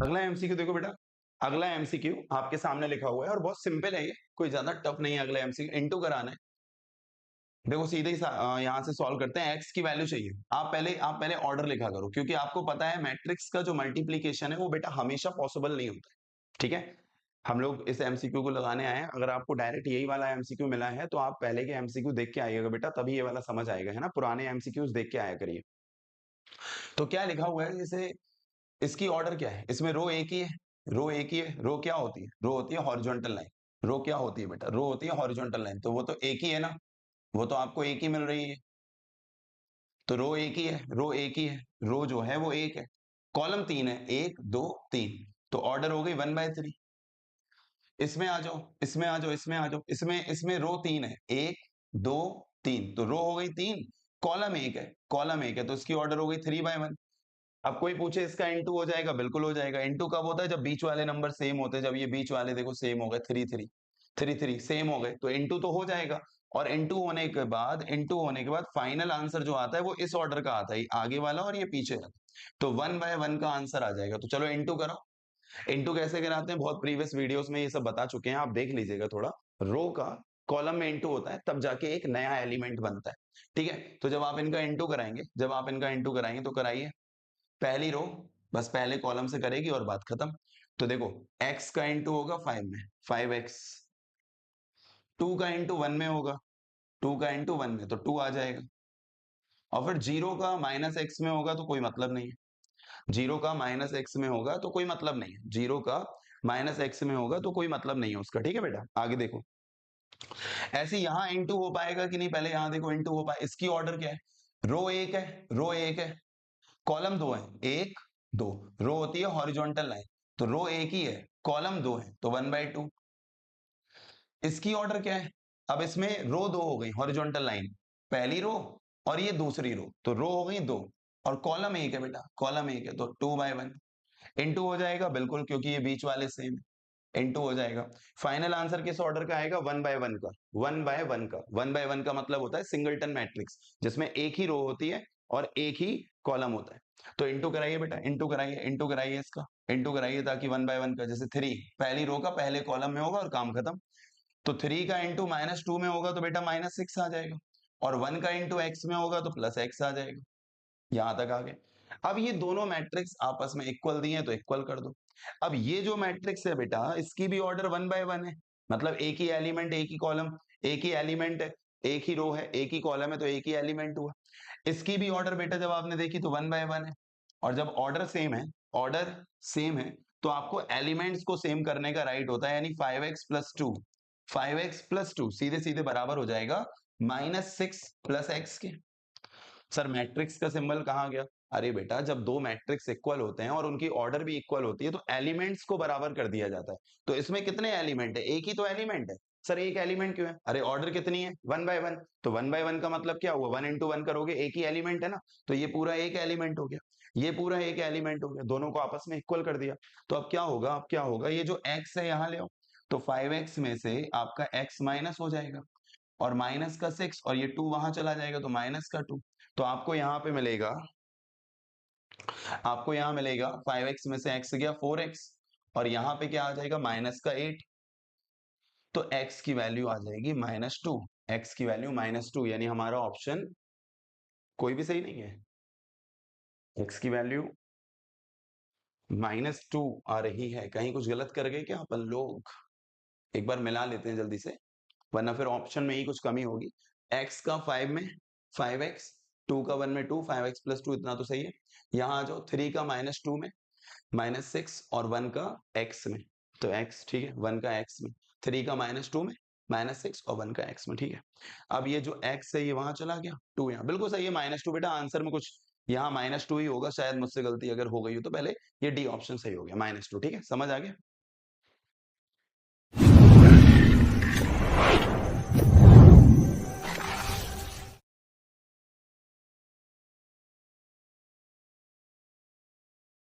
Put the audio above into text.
अगला एमसीक्यू देखो बेटा, अगला एमसीक्यू आपके सामने लिखा हुआ है और बहुत सिंपल है ये, कोई ज्यादा टफ नहीं है। अगला एमसीक्यू इनटू कराना है। देखो सीधे ही यहाँ से सॉल्व करते हैं। एक्स की वैल्यू चाहिए। आप पहले ऑर्डर लिखा करो, क्योंकि आपको पता है मैट्रिक्स का जो मल्टीप्लीकेशन है वो बेटा हमेशा पॉसिबल नहीं होता है। ठीक है, हम लोग इस एमसीक्यू को लगाने आए हैं। अगर आपको डायरेक्ट यही वाला एमसीक्यू मिला है तो आप पहले के एमसीक्यू देख के आइएगा बेटा, तभी ये वाला समझ आएगा, है ना। पुराने एमसीक्यूज देख के आया करिए। तो क्या लिखा हुआ है, जैसे इसकी ऑर्डर क्या है, इसमें रो एक ही है। रो एक ही है। रो क्या होती है, रो होती है हॉरिजॉन्टल लाइन। रो क्या होती है बेटा, रो होती है हॉरिजॉन्टल लाइन। तो वो तो एक ही है ना, वो तो आपको एक ही मिल रही है। तो रो एक ही है, रो एक ही है, रो जो है वो एक है। कॉलम तीन है, एक दो तीन। तो ऑर्डर हो गई 1/3। इसमें आ जाओ, इसमें आ जाओ, इसमें आ जाओ। इसमें इसमें रो तीन है, एक दो तीन। तो रो हो गई तीन, कॉलम एक है, कॉलम एक है, तो इसकी ऑर्डर हो गई 3/1। अब कोई पूछे इसका इंटू हो जाएगा, बिल्कुल हो जाएगा। इंटू कब होता है, जब बीच वाले नंबर सेम होते हैं। जब ये बीच वाले देखो सेम हो गए, 3 3 सेम हो गए, तो इंटू तो हो जाएगा। और इंटू होने के बाद फाइनल आंसर जो आता है वो इस ऑर्डर का आता है, आगे वाला और ये पीछे वाला। तो 1/1 का आंसर आ जाएगा। तो चलो इंटू करो। इंटू कैसे कराते हैं, बहुत प्रीवियस वीडियोस में ये सब बता चुके हैं, आप देख लीजिएगा थोड़ा। रो का कॉलम में इंटू होता है, तब जाके एक नया एलिमेंट बनता है। ठीक है, तो जब आप इनका इंटू कराएंगे तो कराइए। पहली रो बस पहले कॉलम से करेगी और बात खत्म। तो देखो x का इंटू होगा 5 में, 5x। 2 का इंटू 1 में होगा, 2 का इंटू 1 में, तो 2 आ जाएगा। और फिर 0 का माइनस एक्स में होगा तो कोई मतलब नहीं है। 0 का माइनस एक्स में होगा तो कोई मतलब नहीं है। 0 का माइनस एक्स में होगा तो कोई मतलब नहीं है उसका। ठीक है बेटा, आगे देखो। ऐसे यहां इंटू हो पाएगा कि नहीं, पहले यहां देखो इंटू हो पाए। इसकी ऑर्डर क्या है, रो एक है, रो एक है, कॉलम दो है, एक दो। रो होती है हॉरिजॉन्टल लाइन, तो रो एक ही है, कॉलम दो है, तो 1/2। इसकी ऑर्डर क्या है, अब इसमें रो दो हो गई हॉरिजॉन्टल लाइन, पहली रो और ये दूसरी रो, तो रो हो गई दो। और कॉलम एक है बेटा, कॉलम एक है, तो 2/1। इंटू हो जाएगा बिल्कुल, क्योंकि ये बीच वाले सेम। इंटू हो जाएगा। फाइनल आंसर किस ऑर्डर का आएगा, 1/1 का। 1/1 का, 1/1 का मतलब होता है सिंगलटन मैट्रिक्स, जिसमें एक ही रो होती है और एक ही कॉलम होता है। तो इंटू कराइए बेटा, इंटू कराइए इसका, इंटू कराइए, ताकि 1/1 का, जैसे 3 पहली रो का पहले कॉलम में होगा और काम खत्म। तो 3 का इंटू -2 में होगा तो बेटा -6 आ जाएगा। और 1 का इंटू एक्स में होगा तो +x आ जाएगा। यहां तक आ गए। अब ये दोनों मैट्रिक्स आपस में इक्वल दिए हैं तो इक्वल कर दो। अब ये जो मैट्रिक्स है बेटा, इसकी भी ऑर्डर 1/1 है। मतलब एक ही एलिमेंट, एक ही कॉलम, एक ही एलिमेंट है, एक ही रो है, एक ही कॉलम है, तो एक ही एलिमेंट हुआ। इसकी भी ऑर्डर बेटा जब आपने देखी तो 1/1 है। और जब ऑर्डर सेम है, तो आपको एलिमेंट्स को सेम करने का राइट होता है, यानी 5x+2, 5x+2 सीधे सीधे बराबर हो जाएगा -6 + x के। सर मैट्रिक्स का सिंबल कहां गया, अरे बेटा जब दो मैट्रिक्स इक्वल होते हैं और उनकी ऑर्डर भी इक्वल होती है तो एलिमेंट्स को बराबर कर दिया जाता है। तो इसमें कितने एलिमेंट है, एक ही तो एलिमेंट है। सर एक एलिमेंट क्यों है, अरे ऑर्डर कितनी है 1/1, तो 1/1 का मतलब क्या हुआ, 1 × 1 करोगे, एक ही एलिमेंट है ना, तो ये पूरा एक एलिमेंट हो गया, ये पूरा एक एलिमेंट हो गया, दोनों को आपस में इक्वल कर दिया। तो अब क्या होगा, ये जो x है यहां ले आओ, तो 5x में से आपका x माइनस हो जाएगा, और माइनस का 6, और ये 2 वहां चला जाएगा तो माइनस का 2। तो आपको यहाँ मिलेगा 5x में से x गया 4x, और यहाँ पे क्या आ जाएगा -8। तो x की वैल्यू आ जाएगी -2, x की वैल्यू -2, यानी हमारा ऑप्शन कोई भी सही नहीं है। x की वैल्यू -2 आ रही है, कहीं कुछ गलत कर गए क्या अपन लोग, एक बार मिला लेते हैं जल्दी से, वरना फिर ऑप्शन में ही कुछ कमी होगी। x का 5 में 5x, 2 का 1 में 2, 5x+2 इतना तो सही है। यहाँ आ जाओ, 3 का -2 में -6, और 1 का x में, तो x ठीक है, 1 का x में, 3 का -2 में -6, और 1 का x में। ठीक है, अब ये जो x है ये वहां चला गया, 2 यहाँ, बिल्कुल सही है -2 बेटा, आंसर में कुछ यहाँ -2 ही होगा, शायद मुझसे गलती अगर हो गई हो तो पहले ये डी ऑप्शन सही हो गया, -2। ठीक है, समझ आ गया।